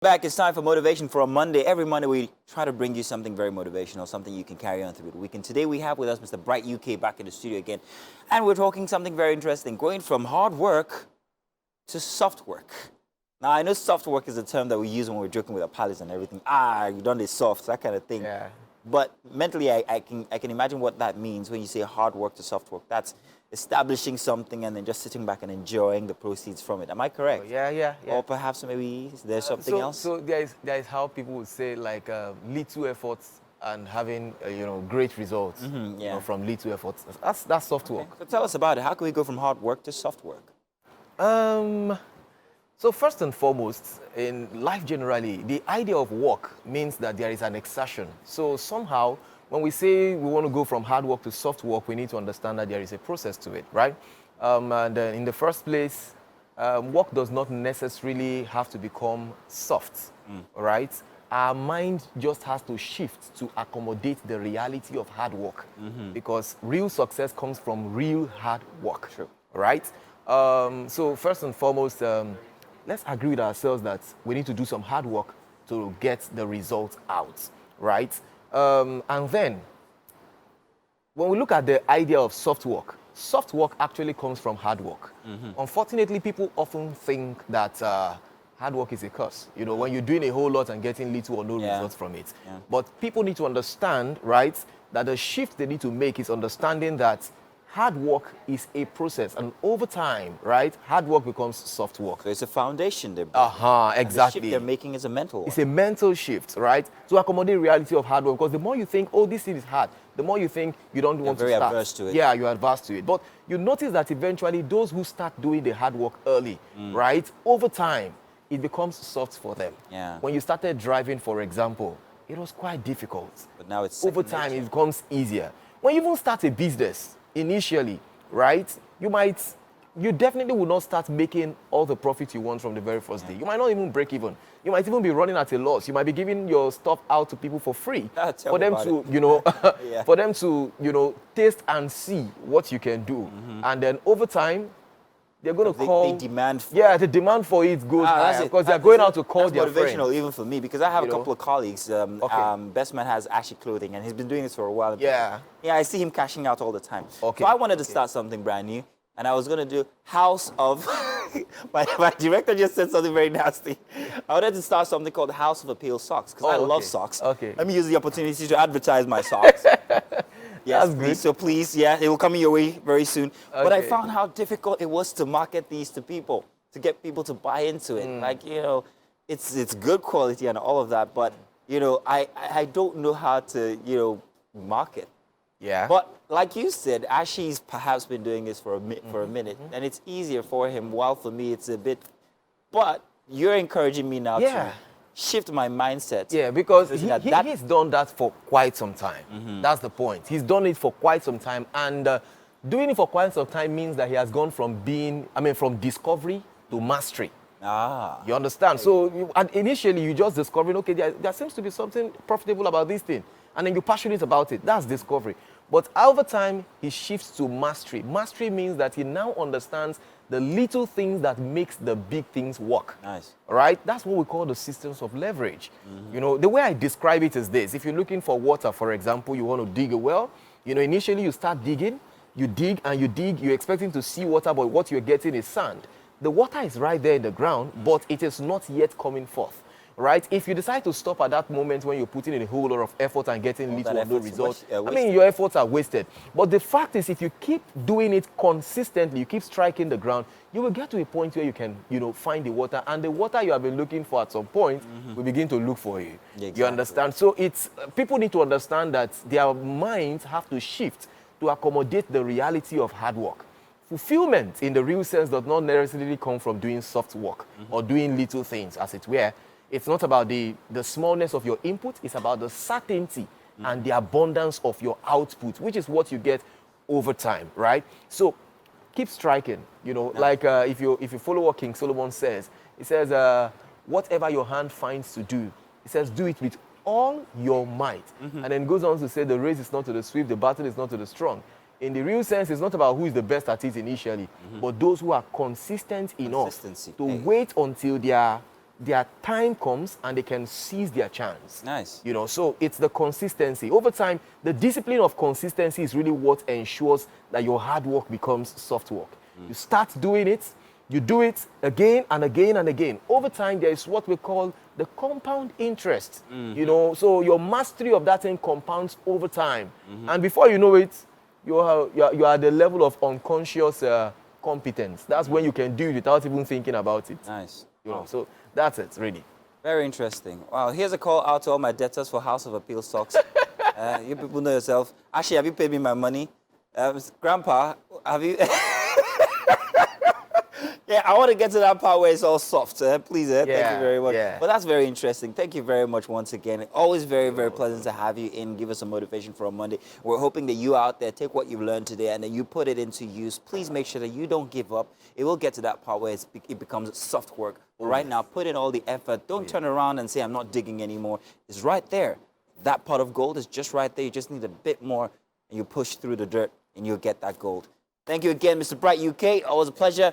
Back, it's time for Motivation for a Monday. Every Monday, we try to bring you something very motivational, something you can carry on through the week. And today, we have with us Mr. Bright UK back in the studio again. And we're talking something very interesting, going from hard work to soft work. Now, I know soft work is a term that we use when we're joking with our pals and everything. You done this soft, that kind of thing. Yeah. But mentally, I can imagine what that means when you say hard work to soft work. That's establishing something and then just sitting back and enjoying the proceeds from it. Am I correct? Yeah. Or perhaps maybe there's something else? So there is how people would say like little efforts and having great results from little efforts. That's soft work. So tell us about it. How can we go from hard work to soft work? So first and foremost, in life generally, the idea of work means that there is an exertion. So somehow, when we say we want to go from hard work to soft work, we need to understand that there is a process to it, right? In the first place, work does not necessarily have to become soft, right? Our mind just has to shift to accommodate the reality of hard work, because real success comes from real hard work, right? So first and foremost, let's agree with ourselves that we need to do some hard work to get the result out, right? And then, when we look at the idea of soft work actually comes from hard work. Unfortunately, people often think that hard work is a curse. You know, when you're doing a whole lot and getting little or no results from it. But people need to understand, right, that the shift they need to make is understanding that hard work is a process, and over time, right, hard work becomes soft work. So it's a foundation there. Exactly. The shift they're making is a mental one. It's a mental shift, right, to accommodate the reality of hard work. Because the more you think, oh, this thing is hard, the more you think you don't want to start. You're very averse to it. Yeah, you're adverse to it. But you notice that eventually those who start doing the hard work early, right, over time, it becomes soft for them. Yeah. When you started driving, for example, it was quite difficult. But now it's over time, it becomes easier. When you even start a business, initially, right, you definitely will not start making all the profit you want from the very first day. You might not even break even. You might even be running at a loss. You might be giving your stuff out to people for free for them to, for them to, taste and see what you can do. And then over time, they're going to call. The demand for the demand for it goes higher because they're going out to call their friends. Motivational even for me, because I have a couple of colleagues. Best Man has Ashy Clothing, and he's been doing this for a while. Yeah, I see him cashing out all the time. So I wanted to start something brand new, and I was going to do House of... my director just said something very nasty. I wanted to start something called House of Appeal Socks, because I love socks. Let me use the opportunity to advertise my socks. Yes, please. So please, it will come your way very soon. But I found how difficult it was to market these to people, to get people to buy into it. Like, it's good quality and all of that, but, I don't know how to, market. Yeah. But like you said, Ashy's perhaps been doing this for a minute, and it's easier for him, while for me it's a bit... But you're encouraging me now to shift my mindset. Yeah, because he's done that for quite some time. That's the point. He's done it for quite some time, and doing it for quite some time means that he has gone from from discovery to mastery. You understand? So initially you just discovering, okay, there seems to be something profitable about this thing, and then you're passionate about it. That's discovery. But over time, he shifts to mastery. Mastery means that he now understands the little things that makes the big things work. Nice. Right? That's what we call the systems of leverage. The way I describe it is this. If you're looking for water, for example, you want to dig a well, initially you start digging, you dig, you're expecting to see water, but what you're getting is sand. The water is right there in the ground, but it is not yet coming forth. Right? If you decide to stop at that moment when you're putting in a whole lot of effort and getting little or no results, your efforts are wasted. But the fact is, if you keep doing it consistently, you keep striking the ground, you will get to a point where you can, find the water, and the water you have been looking for at some point will begin to look for you. Yeah, exactly. You understand? So people need to understand that their minds have to shift to accommodate the reality of hard work. Fulfillment in the real sense does not necessarily come from doing soft work or doing little things, as it were. It's not about the smallness of your input. It's about the certainty and the abundance of your output, which is what you get over time, right? So keep striking. If you follow what King Solomon says, he says, whatever your hand finds to do, he says, do it with all your might. And then goes on to say, the race is not to the swift, the battle is not to the strong. In the real sense, it's not about who is the best at it initially, but those who are consistent enough to wait until their their time comes and they can seize their chance. Nice. You know, so it's the consistency. Over time, the discipline of consistency is really what ensures that your hard work becomes soft work. You start doing it, you do it again and again and again. Over time, there is what we call the compound interest. You know, so your mastery of that thing compounds over time. And before you know it, you are at the level of unconscious competence. That's when you can do it without even thinking about it. Nice. You know, so that's it, really. Very interesting. Wow, here's a call out to all my debtors for House of Appeal stocks. You people know yourself. Actually, have you paid me my money? Grandpa, have you... Yeah, I want to get to that part where it's all soft. Please, thank you very much. Yeah. But that's very interesting. Thank you very much once again. Always very, very pleasant to have you in. Give us some motivation for a Monday. We're hoping that you out there take what you've learned today and then you put it into use. Please make sure that you don't give up. It will get to that part where it becomes soft work. But right now, put in all the effort. Don't turn around and say, I'm not digging anymore. It's right there. That pot of gold is just right there. You just need a bit more and you push through the dirt and you'll get that gold. Thank you again, Mr. Bright UK. Always a pleasure.